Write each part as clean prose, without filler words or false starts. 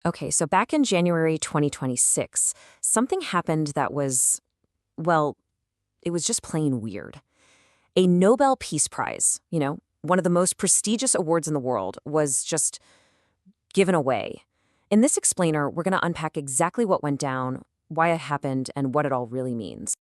Okay, so back in January 2026, something happened that was, well, it was just plain weird. A Nobel Peace Prize, one of the most prestigious awards in the world, was just given away. In this explainer, we're going to unpack exactly what went down, why it happened, and what it all really means.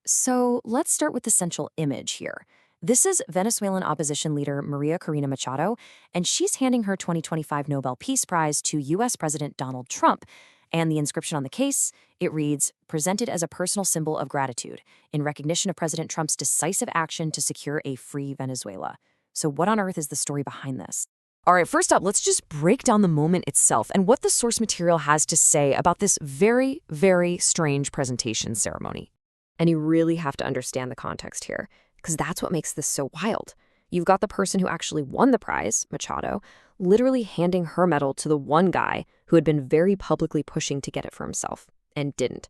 So let's start with the central image here. This is Venezuelan opposition leader Maria Corina Machado, and she's handing her 2025 Nobel Peace Prize to U.S. President Donald Trump. And the inscription on the case, it reads, "Presented as a personal symbol of gratitude in recognition of President Trump's decisive action to secure a free Venezuela." So what on earth is the story behind this? All right, first up, let's just break down the moment itself and what the source material has to say about this very, very strange presentation ceremony. And you really have to understand the context here, because that's what makes this so wild. You've got the person who actually won the prize, Machado, literally handing her medal to the one guy who had been very publicly pushing to get it for himself, and didn't.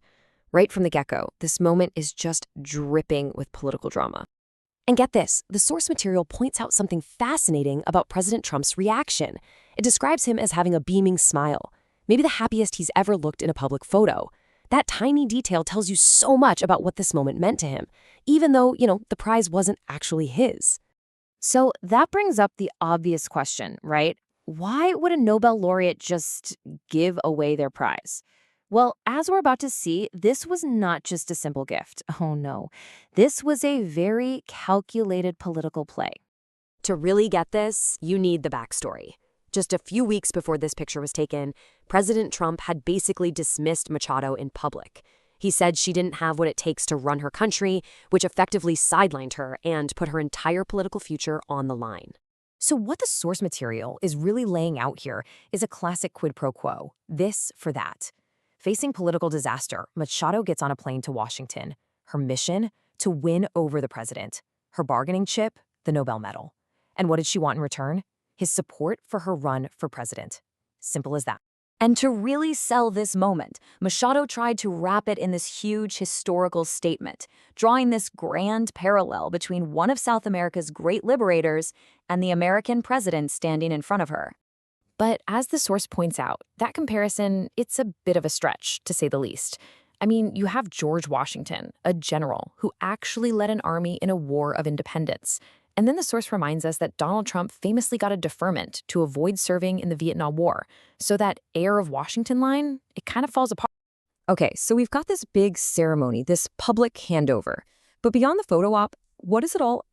Right from the get-go, this moment is just dripping with political drama. And get this, the source material points out something fascinating about President Trump's reaction. It describes him as having a beaming smile, maybe the happiest he's ever looked in a public photo. That tiny detail tells you so much about what this moment meant to him, even though, the prize wasn't actually his. So that brings up the obvious question, right? Why would a Nobel laureate just give away their prize? Well, as we're about to see, this was not just a simple gift. Oh no. This was a very calculated political play. To really get this, you need the backstory. Just a few weeks before this picture was taken, President Trump had basically dismissed Machado in public. He said she didn't have what it takes to run her country, which effectively sidelined her and put her entire political future on the line. So what the source material is really laying out here is a classic quid pro quo, this for that. Facing political disaster, Machado gets on a plane to Washington. Her mission? To win over the president. Her bargaining chip? The Nobel medal. And what did she want in return? His support for her run for president. Simple as that. And to really sell this moment, Machado tried to wrap it in this huge historical statement, drawing this grand parallel between one of South America's great liberators and the American president standing in front of her. But as the source points out, that comparison, it's a bit of a stretch, to say the least. I mean, you have George Washington, a general who actually led an army in a war of independence. And then the source reminds us that Donald Trump famously got a deferment to avoid serving in the Vietnam War. So that heir of Washington line, it kind of falls apart. Okay, so we've got this big ceremony, this public handover. But beyond the photo op, what does it all